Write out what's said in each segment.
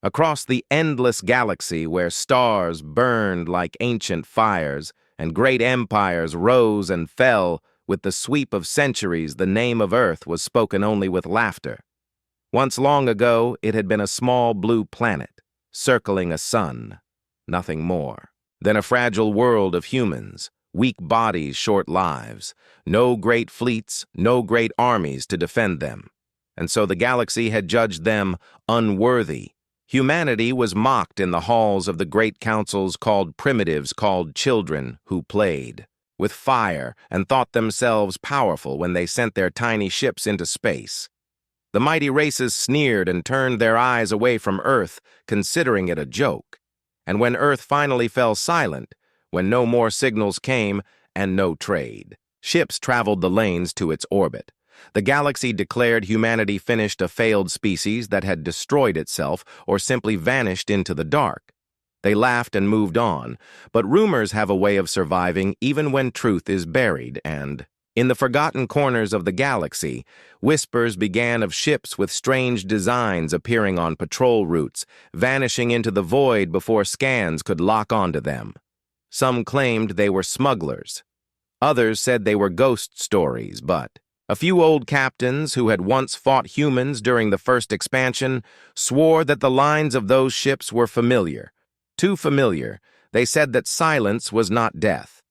Across the endless galaxy where stars burned like ancient fires and great empires rose and fell with the sweep of centuries, the name of Earth was spoken only with laughter. Once long ago, it had been a small blue planet, circling a sun, nothing more. Then a fragile world of humans, weak bodies, short lives, no great fleets, no great armies to defend them. And so the galaxy had judged them unworthy. Humanity was mocked in the halls of the great councils called primitives, called children who played with fire and thought themselves powerful when they sent their tiny ships into space. The mighty races sneered and turned their eyes away from Earth, considering it a joke. And when Earth finally fell silent, when no more signals came and no trade, ships traveled the lanes to its orbit. The galaxy declared humanity finished a failed species that had destroyed itself or simply vanished into the dark. They laughed and moved on, but rumors have a way of surviving even when truth is buried, and in the forgotten corners of the galaxy, whispers began of ships with strange designs appearing on patrol routes, vanishing into the void before scans could lock onto them. Some claimed they were smugglers. Others said they were ghost stories, but a few old captains who had once fought humans during the first expansion swore that the lines of those ships were familiar. Too familiar, they said that silence was not death.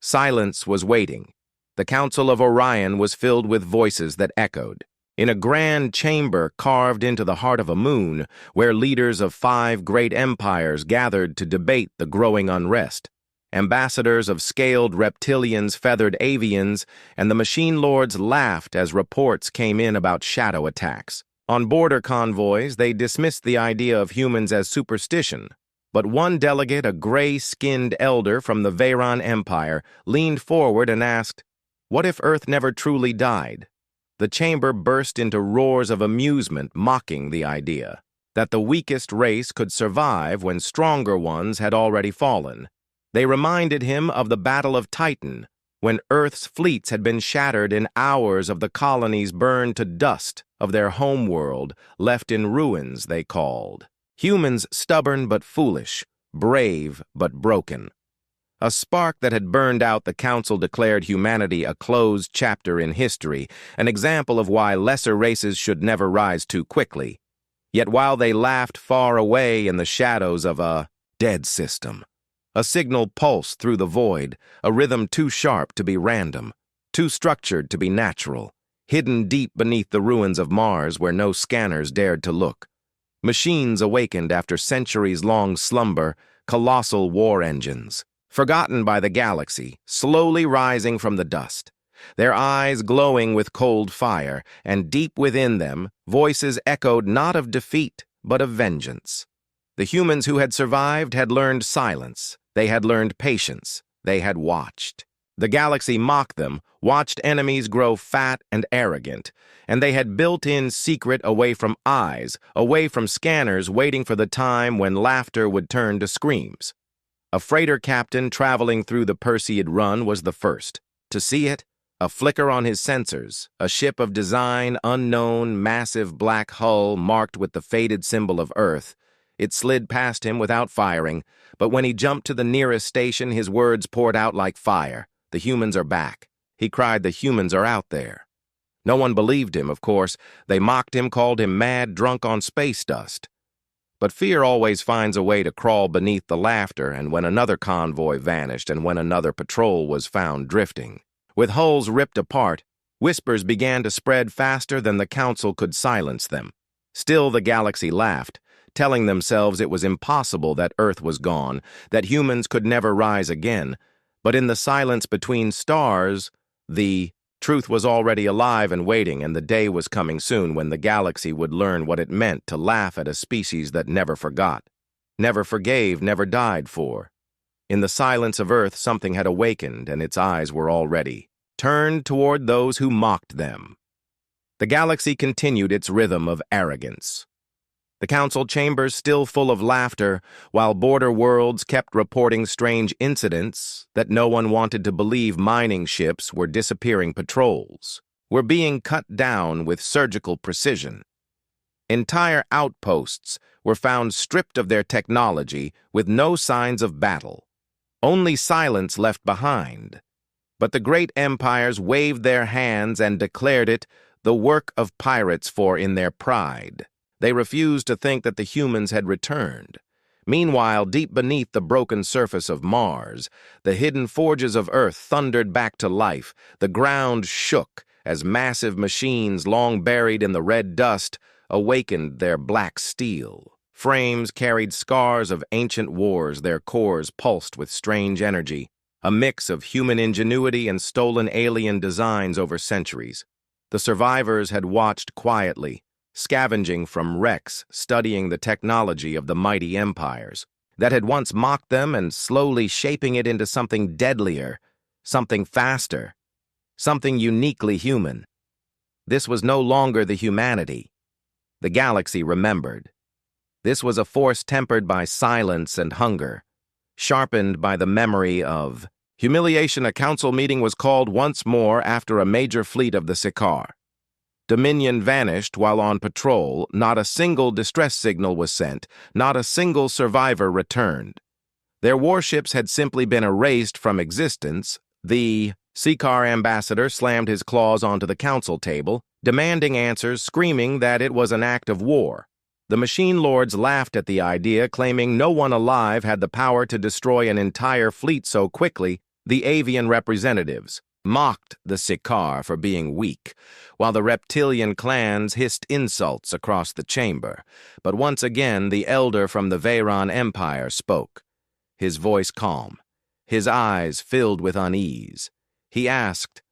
Silence was waiting. The Council of Orion was filled with voices that echoed. In a grand chamber carved into the heart of a moon, where leaders of 5 great empires gathered to debate the growing unrest, ambassadors of scaled reptilians, feathered avians, and the machine lords laughed as reports came in about shadow attacks. On border convoys, they dismissed the idea of humans as superstition. But one delegate, a gray-skinned elder from the Veyron Empire, leaned forward and asked, "What if Earth never truly died?" The chamber burst into roars of amusement, mocking the idea that the weakest race could survive when stronger ones had already fallen. They reminded him of the Battle of Titan, when Earth's fleets had been shattered in hours, of the colonies burned to dust, of their homeworld left in ruins, they called. Humans stubborn but foolish, brave but broken. A spark that had burned out, the Council declared humanity a closed chapter in history, an example of why lesser races should never rise too quickly. Yet while they laughed far away in the shadows of a dead system, a signal pulsed through the void, a rhythm too sharp to be random, too structured to be natural, hidden deep beneath the ruins of Mars where no scanners dared to look. Machines awakened after centuries-long slumber, colossal war engines, forgotten by the galaxy, slowly rising from the dust, their eyes glowing with cold fire, and deep within them, voices echoed not of defeat, but of vengeance. The humans who had survived had learned silence. They had learned patience. They had watched. The galaxy mocked them, watched enemies grow fat and arrogant, and they had built in secret away from eyes, away from scanners, waiting for the time when laughter would turn to screams. A freighter captain traveling through the Perseid run was the first to see it, a flicker on his sensors, a ship of design unknown, massive black hull marked with the faded symbol of Earth. It slid past him without firing, but when he jumped to the nearest station, his words poured out like fire. "The humans are back." He cried, "The humans are out there." No one believed him, of course. They mocked him, called him mad, drunk on space dust. But fear always finds a way to crawl beneath the laughter, and when another convoy vanished and when another patrol was found drifting, with hulls ripped apart, whispers began to spread faster than the Council could silence them. Still the galaxy laughed, telling themselves it was impossible that Earth was gone, that humans could never rise again. But in the silence between stars, the truth was already alive and waiting, and the day was coming soon when the galaxy would learn what it meant to laugh at a species that never forgot, never forgave, never died for. In the silence of Earth, something had awakened, and its eyes were already turned toward those who mocked them. The galaxy continued its rhythm of arrogance. The council chambers still full of laughter, while border worlds kept reporting strange incidents that no one wanted to believe. Mining ships were disappearing, patrols were being cut down with surgical precision. Entire outposts were found stripped of their technology with no signs of battle. Only silence left behind. But the great empires waved their hands and declared it the work of pirates, for in their pride they refused to think that the humans had returned. Meanwhile, deep beneath the broken surface of Mars, the hidden forges of Earth thundered back to life. The ground shook as massive machines long buried in the red dust awakened their black steel. Frames carried scars of ancient wars, their cores pulsed with strange energy, a mix of human ingenuity and stolen alien designs over centuries. The survivors had watched quietly, scavenging from wrecks, studying the technology of the mighty empires that had once mocked them and slowly shaping it into something deadlier, something faster, something uniquely human. This was no longer the humanity the galaxy remembered. This was a force tempered by silence and hunger, sharpened by the memory of humiliation. A council meeting was called once more after a major fleet of the Sikaar. Dominion vanished while on patrol. Not a single distress signal was sent. Not a single survivor returned. Their warships had simply been erased from existence. The Sikaar ambassador slammed his claws onto the council table, demanding answers, screaming that it was an act of war. The machine lords laughed at the idea, claiming no one alive had the power to destroy an entire fleet so quickly. The avian representatives mocked the Sikaar for being weak, while the reptilian clans hissed insults across the chamber. But once again, the elder from the Veyron Empire spoke, his voice calm, his eyes filled with unease. He asked,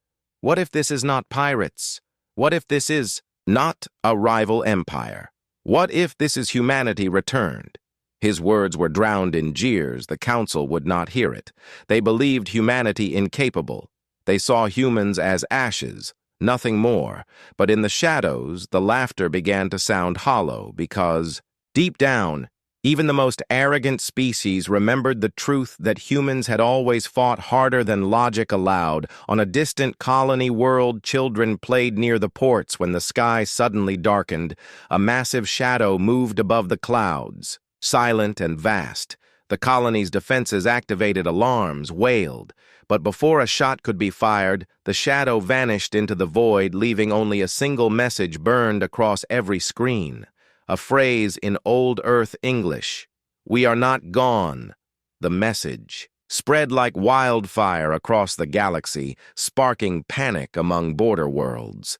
"What if this is not pirates? What if this is not a rival empire? What if this is humanity returned?" His words were drowned in jeers. The council would not hear it. They believed humanity incapable. They saw humans as ashes, nothing more. But in the shadows, the laughter began to sound hollow because, deep down, even the most arrogant species remembered the truth that humans had always fought harder than logic allowed. On a distant colony world, children played near the ports when the sky suddenly darkened. A massive shadow moved above the clouds, silent and vast. The colony's defenses activated alarms, wailed. But before a shot could be fired, the shadow vanished into the void, leaving only a single message burned across every screen. A phrase in Old Earth English, "We are not gone." The message spread like wildfire across the galaxy, sparking panic among border worlds.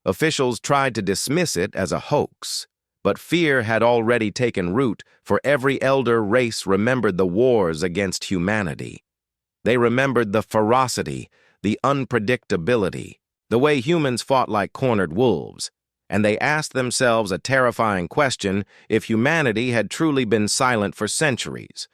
Officials tried to dismiss it as a hoax, but fear had already taken root, for every elder race remembered the wars against humanity. They remembered the ferocity, the unpredictability, the way humans fought like cornered wolves. And they asked themselves a terrifying question: if humanity had truly been silent for centuries,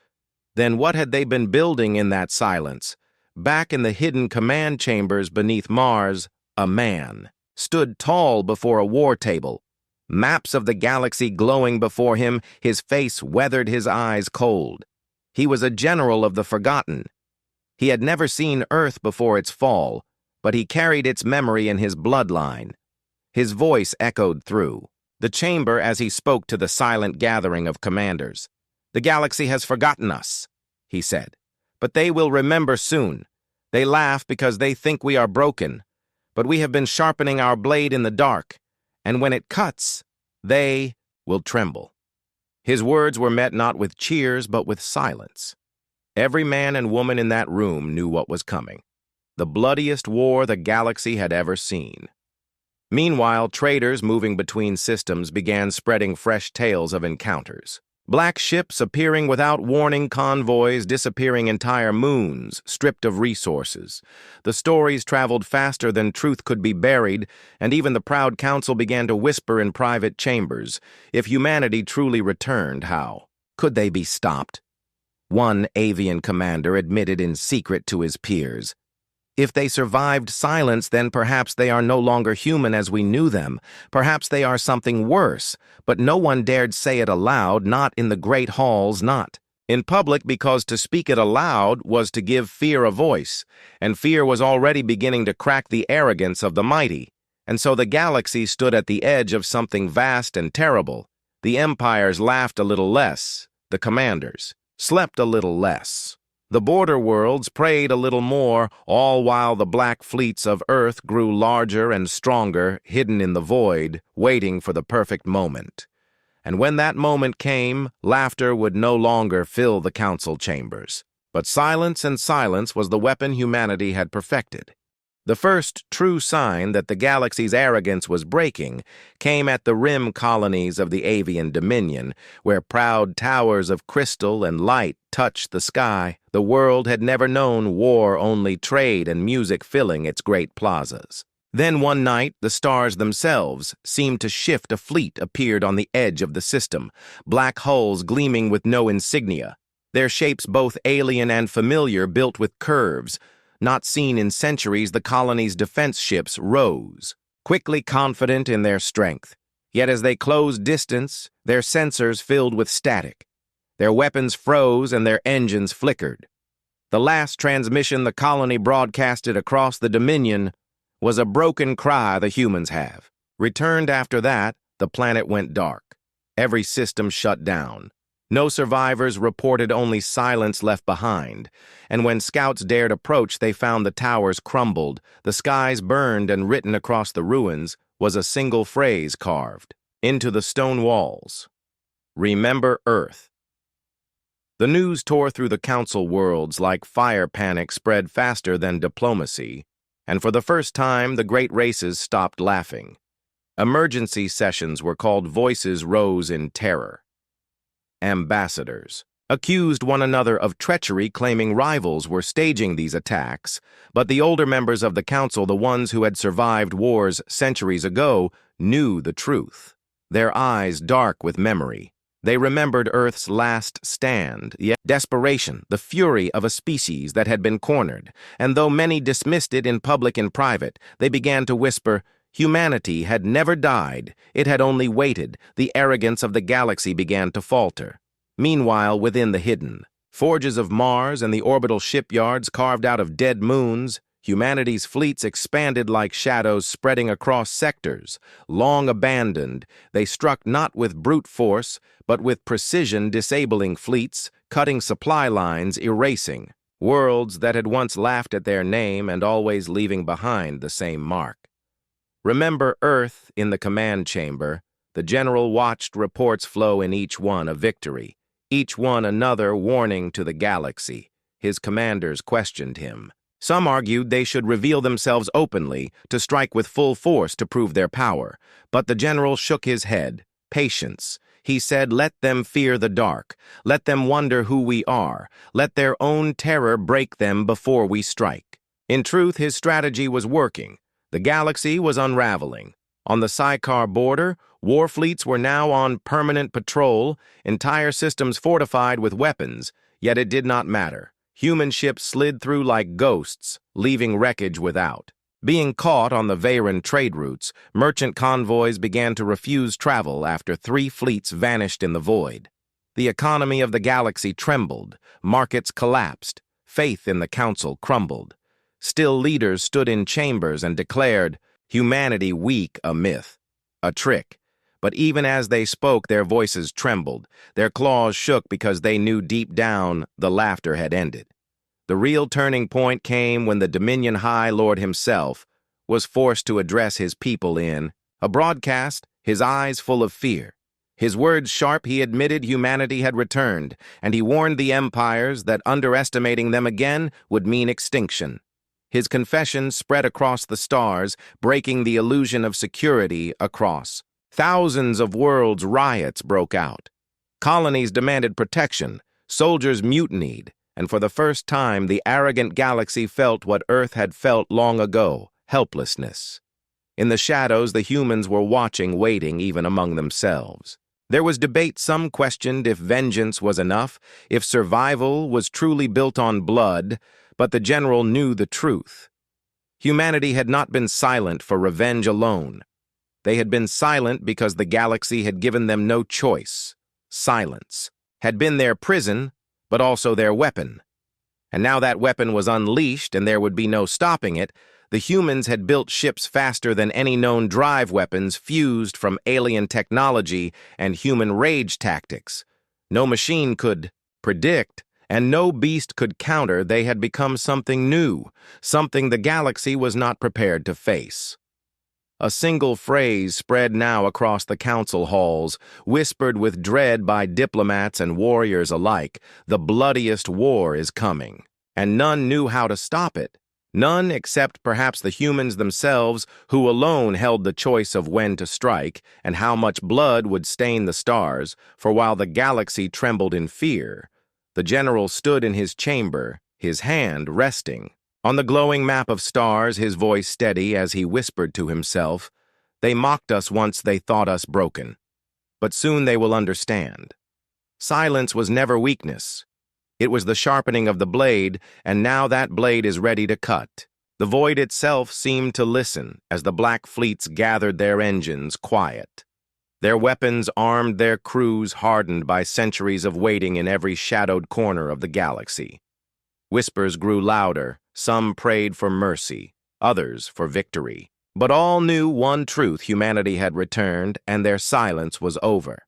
then what had they been building in that silence? Back in the hidden command chambers beneath Mars, a man stood tall before a war table, maps of the galaxy glowing before him, his face weathered, his eyes cold. He was a general of the forgotten. He had never seen Earth before its fall, but he carried its memory in his bloodline. His voice echoed through the chamber as he spoke to the silent gathering of commanders. "The galaxy has forgotten us," he said, "but they will remember soon. They laugh because they think we are broken, but we have been sharpening our blade in the dark, and when it cuts, they will tremble." His words were met not with cheers but with silence. Every man and woman in that room knew what was coming. The bloodiest war the galaxy had ever seen. Meanwhile, traders moving between systems began spreading fresh tales of encounters. Black ships appearing without warning, convoys disappearing entire moons, stripped of resources. The stories traveled faster than truth could be buried, and even the proud council began to whisper in private chambers. If humanity truly returned, how could they be stopped? One avian commander admitted in secret to his peers, "If they survived silence, then perhaps they are no longer human as we knew them. Perhaps they are something worse." But no one dared say it aloud, not in the great halls, not in public, because to speak it aloud was to give fear a voice, and fear was already beginning to crack the arrogance of the mighty. And so the galaxy stood at the edge of something vast and terrible. The empires laughed a little less. The commanders slept a little less. The border worlds prayed a little more, all while the black fleets of Earth grew larger and stronger, hidden in the void, waiting for the perfect moment. And when that moment came, laughter would no longer fill the council chambers. But silence, and silence was the weapon humanity had perfected. The first true sign that the galaxy's arrogance was breaking came at the rim colonies of the avian dominion, where proud towers of crystal and light touched the sky. The world had never known war, only trade and music filling its great plazas. Then one night, the stars themselves seemed to shift. A fleet appeared on the edge of the system, black hulls gleaming with no insignia, their shapes both alien and familiar, built with curves. Not seen in centuries, the colony's defense ships rose, quickly confident in their strength. Yet as they closed distance, their sensors filled with static. Their weapons froze and their engines flickered. The last transmission the colony broadcasted across the Dominion was a broken cry the humans have. Returned after that, the planet went dark. Every system shut down. No survivors reported, only silence left behind. And when scouts dared approach, they found the towers crumbled, the skies burned, and written across the ruins was a single phrase carved into the stone walls: "Remember Earth." The news tore through the council worlds like fire. Panic spread faster than diplomacy, and for the first time, the great races stopped laughing. Emergency sessions were called. Voices rose in terror. Ambassadors accused one another of treachery, claiming rivals were staging these attacks. But the older members of the council, the ones who had survived wars centuries ago, knew the truth. Their eyes dark with memory, they remembered Earth's last stand, yet desperation, the fury of a species that had been cornered. And though many dismissed it in public and private, they began to whisper, humanity had never died, it had only waited. The arrogance of the galaxy began to falter. Meanwhile, within the hidden forges of Mars and the orbital shipyards carved out of dead moons, humanity's fleets expanded like shadows, spreading across sectors. Long abandoned, they struck not with brute force, but with precision, disabling fleets, cutting supply lines, erasing worlds that had once laughed at their name, and always leaving behind the same mark. Remember Earth in the command chamber. The general watched reports flow, in each one a victory, each one another warning to the galaxy. His commanders questioned him. Some argued they should reveal themselves openly, to strike with full force to prove their power. But the general shook his head. Patience. He said, let them fear the dark. Let them wonder who we are. Let their own terror break them before we strike. In truth, his strategy was working. The galaxy was unraveling. On the Sykar border, war fleets were now on permanent patrol, entire systems fortified with weapons, yet it did not matter. Human ships slid through like ghosts, leaving wreckage without. Being caught on the Veyron trade routes, merchant convoys began to refuse travel after 3 fleets vanished in the void. The economy of the galaxy trembled, markets collapsed, faith in the council crumbled. Still, leaders stood in chambers and declared, humanity weak, a myth, a trick. But even as they spoke, their voices trembled, their claws shook, because they knew deep down the laughter had ended. The real turning point came when the Dominion High Lord himself was forced to address his people in a broadcast, his eyes full of fear. His words sharp, he admitted humanity had returned, and he warned the empires that underestimating them again would mean extinction. His confession spread across the stars, breaking the illusion of security across. Thousands of worlds. Riots broke out. Colonies demanded protection, soldiers mutinied, and for the first time the arrogant galaxy felt what Earth had felt long ago, helplessness. In the shadows, the humans were watching, waiting even among themselves. There was debate. Some questioned if vengeance was enough, if survival was truly built on blood, but the general knew the truth. Humanity had not been silent for revenge alone. They had been silent because the galaxy had given them no choice. Silence had been their prison, but also their weapon. And now that weapon was unleashed, and there would be no stopping it. The humans had built ships faster than any known drive weapons fused from alien technology and human rage tactics. No machine could predict, and no beast could counter. They had become something new, something the galaxy was not prepared to face. A single phrase spread now across the council halls, whispered with dread by diplomats and warriors alike: the bloodiest war is coming. And none knew how to stop it. None except perhaps the humans themselves, who alone held the choice of when to strike and how much blood would stain the stars, for while the galaxy trembled in fear, the general stood in his chamber, his hand resting on the glowing map of stars, his voice steady as he whispered to himself, "They mocked us once they thought us broken, but soon they will understand. Silence was never weakness. It was the sharpening of the blade, and now that blade is ready to cut." The void itself seemed to listen as the black fleets gathered their engines quiet. Their weapons armed their crews hardened by centuries of waiting in every shadowed corner of the galaxy. Whispers grew louder. Some prayed for mercy, others for victory. But all knew one truth: humanity had returned, and their silence was over.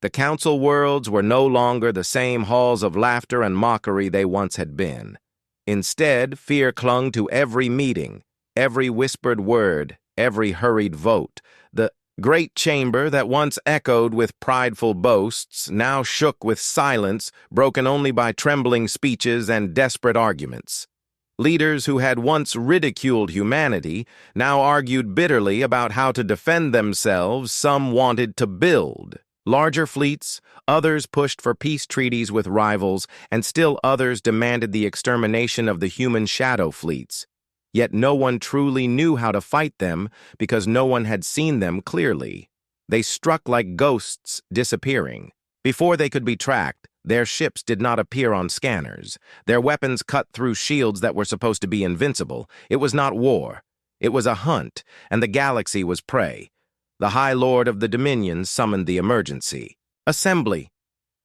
The council worlds were no longer the same halls of laughter and mockery they once had been. Instead, fear clung to every meeting, every whispered word, every hurried vote. The great chamber that once echoed with prideful boasts now shook with silence, broken only by trembling speeches and desperate arguments. Leaders who had once ridiculed humanity now argued bitterly about how to defend themselves. Some wanted to build larger fleets, others pushed for peace treaties with rivals, and still others demanded the extermination of the human shadow fleets. Yet no one truly knew how to fight them because no one had seen them clearly. They struck like ghosts, disappearing. Before they could be tracked, their ships did not appear on scanners. Their weapons cut through shields that were supposed to be invincible. It was not war. It was a hunt, and the galaxy was prey. The High Lord of the Dominions summoned the emergency. Assembly.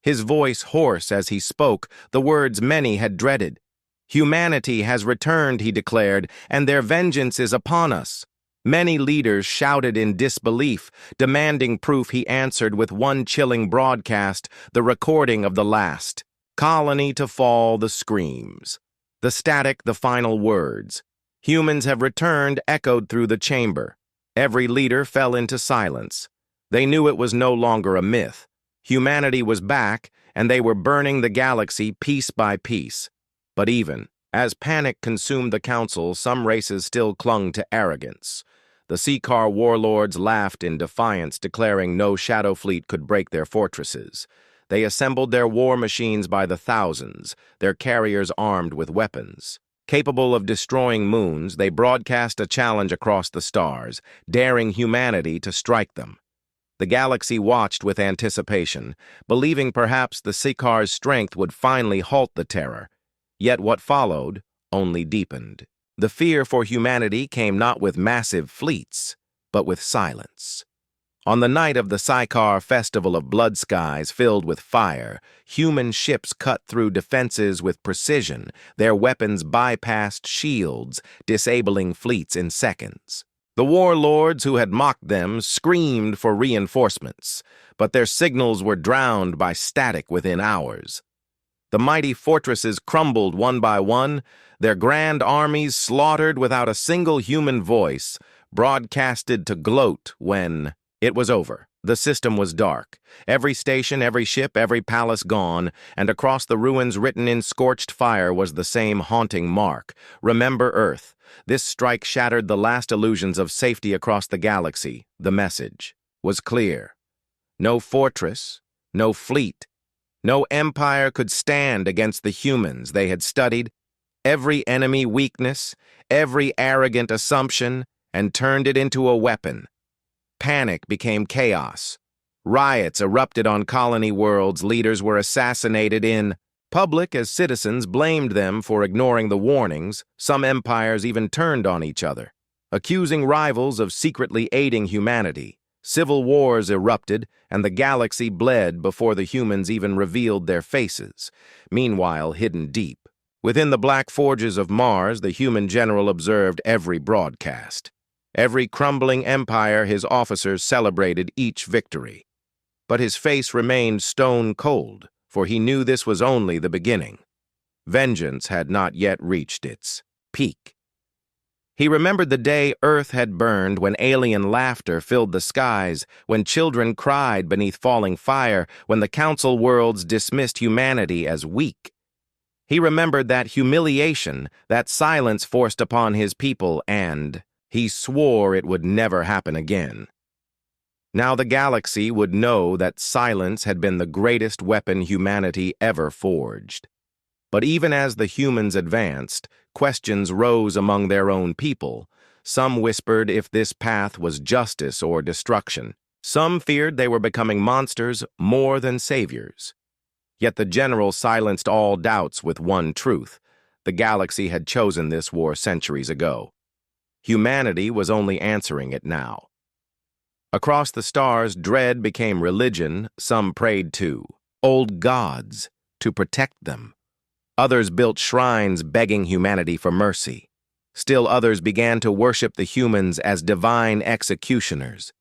His voice hoarse as he spoke, the words many had dreaded. "Humanity has returned," he declared, "and their vengeance is upon us." Many leaders shouted in disbelief, demanding proof. He answered with one chilling broadcast, the recording of the last colony to fall, the screams. The static, the final words. "Humans have returned," echoed through the chamber. Every leader fell into silence. They knew it was no longer a myth. Humanity was back, and they were burning the galaxy piece by piece. But even as panic consumed the council, some races still clung to arrogance. The Seacar warlords laughed in defiance, declaring no shadow fleet could break their fortresses. They assembled their war machines by the thousands, their carriers armed with weapons. Capable of destroying moons, they broadcast a challenge across the stars, daring humanity to strike them. The galaxy watched with anticipation, believing perhaps the Seacar's strength would finally halt the terror. Yet what followed only deepened. The fear for humanity came not with massive fleets, but with silence. On the night of the Seacar festival of blood skies filled with fire, human ships cut through defenses with precision. Their weapons bypassed shields, disabling fleets in seconds. The warlords who had mocked them screamed for reinforcements, but their signals were drowned by static within hours. The mighty fortresses crumbled one by one, their grand armies slaughtered without a single human voice, broadcasted to gloat when it was over. The system was dark. Every station, every ship, every palace gone, and across the ruins written in scorched fire was the same haunting mark. "Remember Earth." This strike shattered the last illusions of safety across the galaxy. The message was clear. No fortress, no fleet, no empire could stand against the humans they had studied every enemy weakness, every arrogant assumption, and turned it into a weapon. Panic became chaos. Riots erupted on colony worlds. Leaders were assassinated in public as citizens blamed them for ignoring the warnings. Some empires even turned on each other, accusing rivals of secretly aiding humanity. Civil wars erupted, and the galaxy bled before the humans even revealed their faces. Meanwhile, hidden deep, Within the black forges of Mars, the human general observed every broadcast. Every crumbling empire, his officers celebrated each victory. But his face remained stone cold, for he knew this was only the beginning. Vengeance had not yet reached its peak. He remembered the day Earth had burned, when alien laughter filled the skies, when children cried beneath falling fire, when the council worlds dismissed humanity as weak. He remembered that humiliation, that silence forced upon his people, and he swore it would never happen again. Now the galaxy would know that silence had been the greatest weapon humanity ever forged. But even as the humans advanced, questions rose among their own people. Some whispered if this path was justice or destruction. Some feared they were becoming monsters more than saviors. Yet the general silenced all doubts with one truth. The galaxy had chosen this war centuries ago. Humanity was only answering it now. Across the stars, dread became religion. Some prayed to old gods to protect them. Others built shrines begging humanity for mercy. Still others began to worship the humans as divine executioners.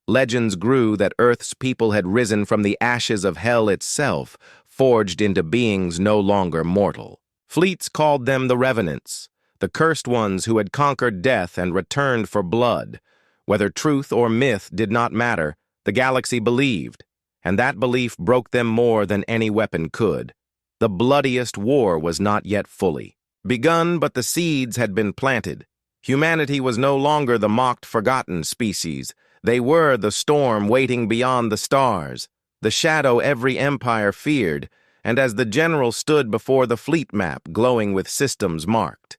Legends grew that Earth's people had risen from the ashes of hell itself, forged into beings no longer mortal. Fleets called them the Revenants, the cursed ones who had conquered death and returned for blood. Whether truth or myth did not matter, the galaxy believed, and that belief broke them more than any weapon could. The bloodiest war was not yet fully begun, but the seeds had been planted. Humanity was no longer the mocked, forgotten species. They were the storm waiting beyond the stars, the shadow every empire feared, and as the general stood before the fleet map glowing with systems marked,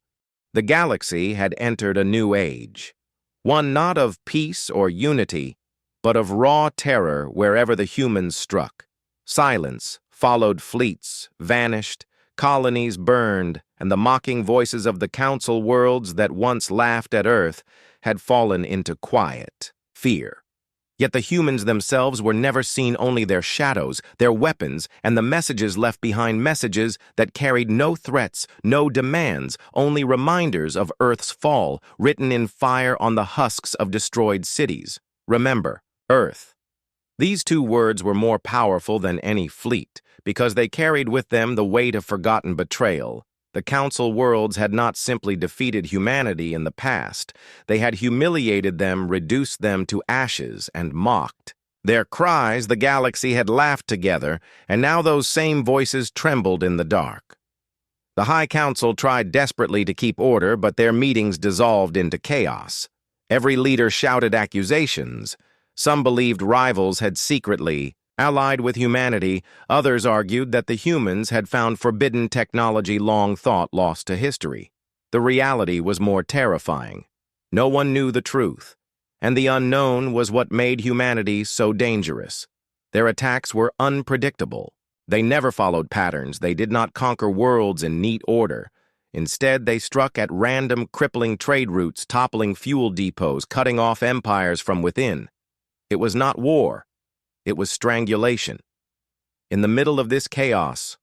the galaxy had entered a new age. One not of peace or unity, but of raw terror wherever the humans struck. Silence followed fleets, vanished, colonies burned, and the mocking voices of the council worlds that once laughed at Earth had fallen into quiet fear. Yet the humans themselves were never seen, only their shadows, their weapons, and the messages left behind, messages that carried no threats, no demands, only reminders of Earth's fall, written in fire on the husks of destroyed cities. Remember, Earth. These two words were more powerful than any fleet, because they carried with them the weight of forgotten betrayal. The council worlds had not simply defeated humanity in the past. They had humiliated them, reduced them to ashes, and mocked. Their cries the galaxy had laughed together, and now those same voices trembled in the dark. The High Council tried desperately to keep order, but their meetings dissolved into chaos. Every leader shouted accusations. Some believed rivals had secretly allied with humanity. Others argued that the humans had found forbidden technology long thought lost to history. The reality was more terrifying. No one knew the truth, and the unknown was what made humanity so dangerous. Their attacks were unpredictable. They never followed patterns. They did not conquer worlds in neat order. Instead, they struck at random, crippling trade routes, toppling fuel depots, cutting off empires from within. It was not war. It was strangulation. In the middle of this chaos,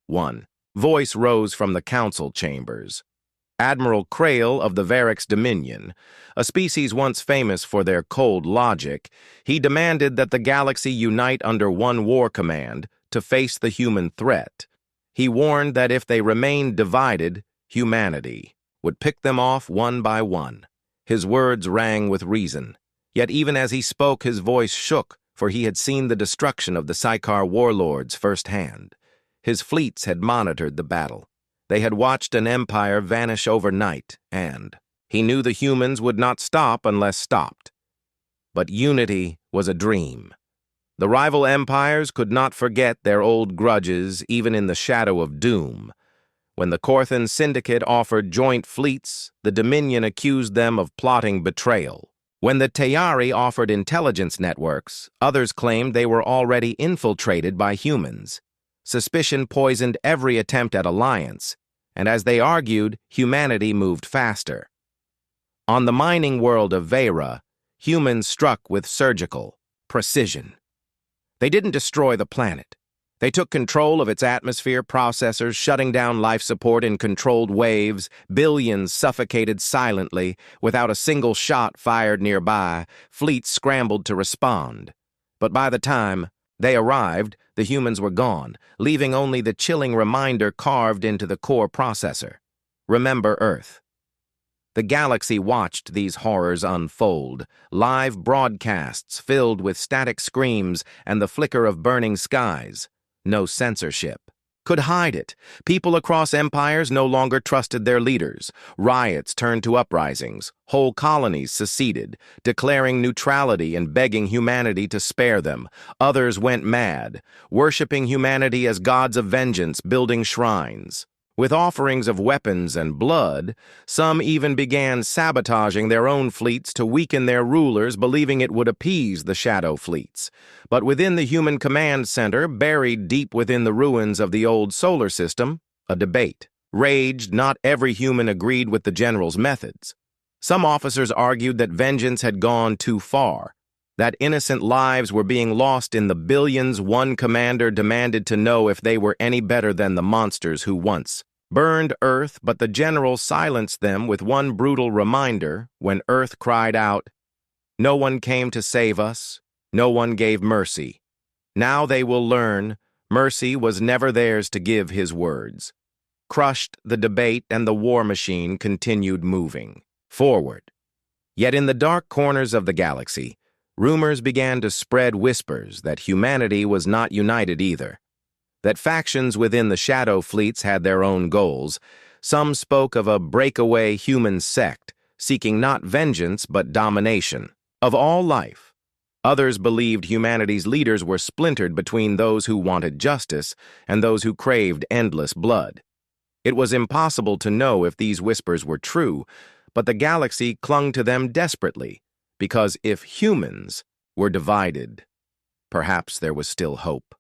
one voice rose from the council chambers. Admiral Krail of the Varix Dominion, a species once famous for their cold logic, he demanded that the galaxy unite under one war command to face the human threat. He warned that if they remained divided, humanity would pick them off one by one. His words rang with reason. Yet even as he spoke, his voice shook, for he had seen the destruction of the Sykar warlords firsthand. His fleets had monitored the battle. They had watched an empire vanish overnight, and he knew the humans would not stop unless stopped. But unity was a dream. The rival empires could not forget their old grudges, even in the shadow of doom. When the Corthan Syndicate offered joint fleets, the Dominion accused them of plotting betrayal. When the Tayari offered intelligence networks, others claimed they were already infiltrated by humans. Suspicion poisoned every attempt at alliance, and as they argued, humanity moved faster. On the mining world of Vera, humans struck with surgical precision. They didn't destroy the planet. They took control of its atmosphere processors, shutting down life support in controlled waves. Billions suffocated silently, without a single shot fired nearby. Fleets scrambled to respond. But by the time they arrived, the humans were gone, leaving only the chilling reminder carved into the core processor. Remember Earth. The galaxy watched these horrors unfold, live broadcasts filled with static screams and the flicker of burning skies. No censorship could hide it. People across empires no longer trusted their leaders. Riots turned to uprisings. Whole colonies seceded, declaring neutrality and begging humanity to spare them. Others went mad, worshiping humanity as gods of vengeance, building shrines. With offerings of weapons and blood, some even began sabotaging their own fleets to weaken their rulers, believing it would appease the shadow fleets. But within the human command center, buried deep within the ruins of the old solar system, a debate raged. Not every human agreed with the general's methods. Some officers argued that vengeance had gone too far, that innocent lives were being lost in the billions. One commander demanded to know if they were any better than the monsters who once burned Earth, but the general silenced them with one brutal reminder when Earth cried out, "No one came to save us, no one gave mercy. Now they will learn mercy was never theirs to give," his words crushed the debate, and the war machine continued moving forward. Yet in the dark corners of the galaxy, rumors began to spread, whispers that humanity was not united either, that factions within the shadow fleets had their own goals. Some spoke of a breakaway human sect, seeking not vengeance but domination of all life. Others believed humanity's leaders were splintered between those who wanted justice and those who craved endless blood. It was impossible to know if these whispers were true, but the galaxy clung to them desperately, because if humans were divided, perhaps there was still hope.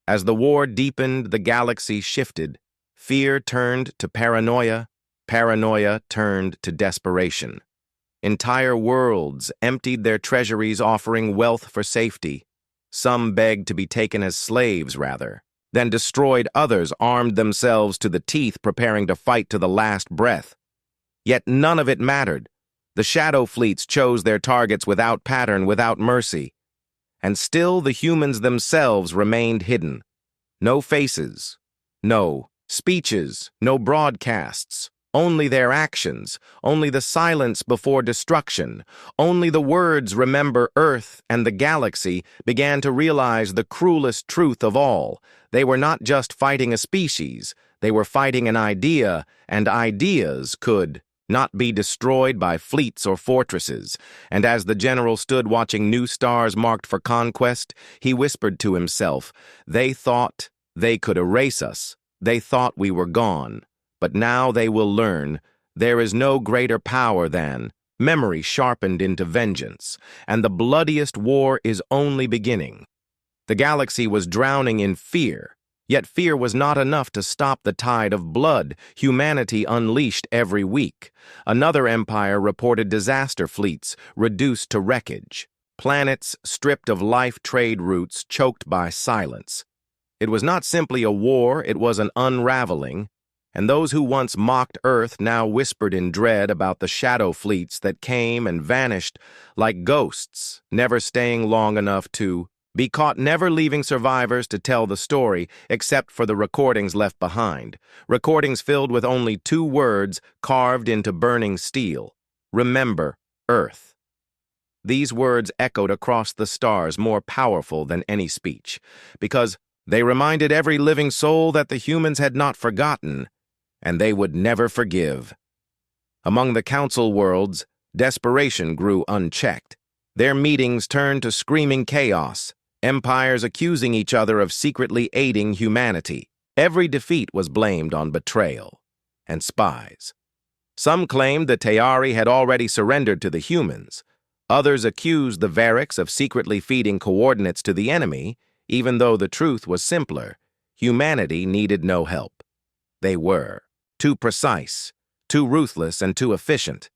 As the war deepened, the galaxy shifted. Fear turned to paranoia. Paranoia turned to desperation. Entire worlds emptied their treasuries, offering wealth for safety. Some begged to be taken as slaves, rather. Then destroyed others, armed themselves to the teeth, preparing to fight to the last breath. Yet none of it mattered. The shadow fleets chose their targets without pattern, without mercy. And still the humans themselves remained hidden. No faces, no speeches, no broadcasts, only their actions, only the silence before destruction, only the words "Remember Earth," and the galaxy began to realize the cruelest truth of all. They were not just fighting a species, they were fighting an idea, and ideas could not be destroyed by fleets or fortresses. And as the general stood watching new stars marked for conquest, he whispered to himself, "They thought they could erase us. They thought we were gone. But now they will learn there is no greater power than memory sharpened into vengeance, and the bloodiest war is only beginning." The galaxy was drowning in fear. Yet fear was not enough to stop the tide of blood humanity unleashed every week. Another empire reported disaster fleets reduced to wreckage, planets stripped of life trade routes, choked by silence. It was not simply a war, it was an unraveling, and those who once mocked Earth now whispered in dread about the shadow fleets that came and vanished like ghosts, never staying long enough to be caught, never leaving survivors to tell the story except for the recordings left behind, recordings filled with only 2 words carved into burning steel: "Remember Earth." These words echoed across the stars, more powerful than any speech, because they reminded every living soul that the humans had not forgotten, and they would never forgive. Among the council worlds, desperation grew unchecked. Their meetings turned to screaming chaos, empires accusing each other of secretly aiding humanity. Every defeat was blamed on betrayal and spies. Some claimed the Tayari had already surrendered to the humans. Others accused the Variks of secretly feeding coordinates to the enemy, even though the truth was simpler. Humanity needed no help. They were too precise, too ruthless, and too efficient.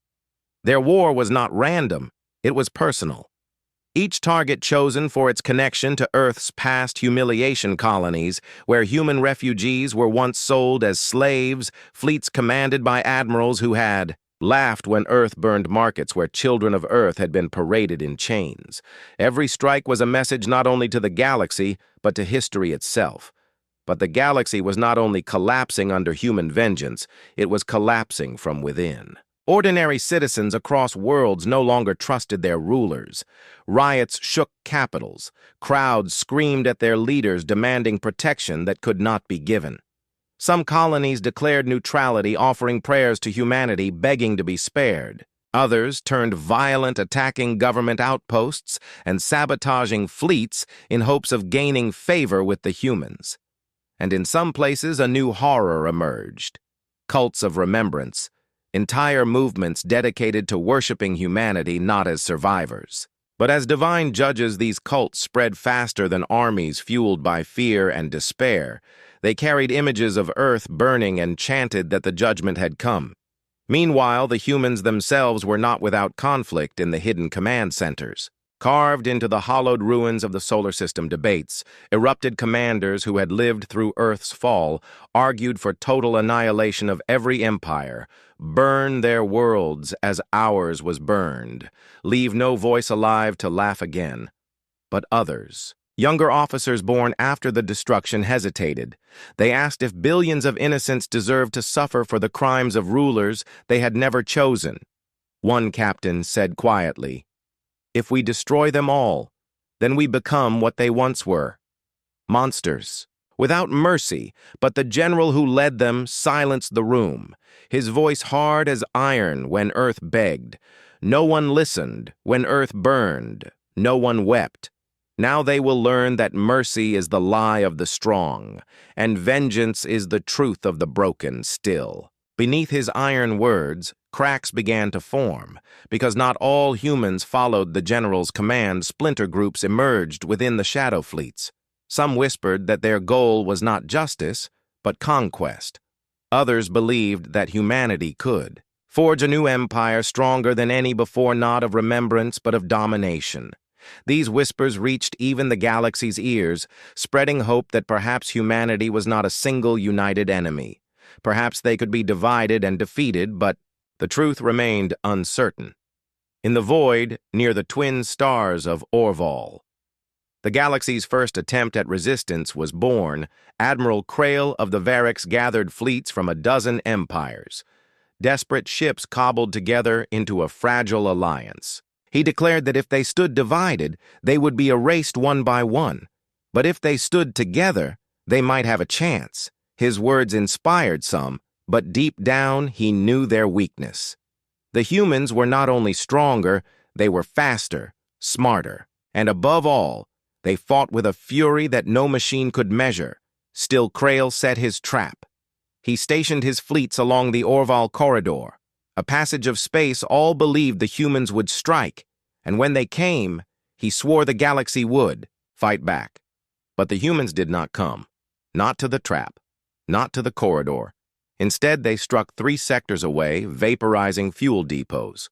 Their war was not random, it was personal. each target chosen for its connection to Earth's past humiliation colonies, where human refugees were once sold as slaves, fleets commanded by admirals who had laughed when Earth burned markets where children of Earth had been paraded in chains. Every strike was a message not only to the galaxy, but to history itself. But the galaxy was not only collapsing under human vengeance, it was collapsing from within. Ordinary citizens across worlds no longer trusted their rulers. Riots shook capitals. Crowds screamed at their leaders demanding protection that could not be given. Some colonies declared neutrality, offering prayers to humanity, begging to be spared. Others turned violent, attacking government outposts and sabotaging fleets in hopes of gaining favor with the humans. And in some places, a new horror emerged. Cults of remembrance. Entire movements dedicated to worshiping humanity not as survivors. But as divine judges, these cults spread faster than armies fueled by fear and despair. They carried images of Earth burning and chanted that the judgment had come. Meanwhile, the humans themselves were not without conflict in the hidden command centers. Carved into the hollowed ruins of the solar system debates, erupted commanders who had lived through Earth's fall argued for total annihilation of every empire. Burn their worlds as ours was burned. Leave no voice alive to laugh again. But others, younger officers born after the destruction, hesitated. They asked if billions of innocents deserved to suffer for the crimes of rulers they had never chosen. One captain said quietly, "If we destroy them all, then we become what they once were. Monsters, without mercy, but the general who led them silenced the room, his voice hard as iron when Earth begged. No one listened when Earth burned. No one wept. Now they will learn that mercy is the lie of the strong, and vengeance is the truth of the broken still." Beneath his iron words, cracks began to form. Because not all humans followed the general's command, splinter groups emerged within the shadow fleets. Some whispered that their goal was not justice, but conquest. Others believed that humanity could forge a new empire stronger than any before, not of remembrance, but of domination. These whispers reached even the galaxy's ears, spreading hope that perhaps humanity was not a single united enemy. Perhaps they could be divided and defeated, but the truth remained uncertain. In the void, near the twin stars of Orval, the galaxy's first attempt at resistance was born. Admiral Krail of the Varix gathered fleets from a dozen empires. Desperate ships cobbled together into a fragile alliance. He declared that if they stood divided, they would be erased one by one. But if they stood together, they might have a chance. His words inspired some, but deep down he knew their weakness. The humans were not only stronger, they were faster, smarter, and above all, they fought with a fury that no machine could measure. Still, Krail set his trap. He stationed his fleets along the Orval corridor, a passage of space all believed the humans would strike, and when they came, he swore the galaxy would fight back. But the humans did not come, not to the trap, not to the corridor. Instead, they struck 3 sectors away, vaporizing fuel depots.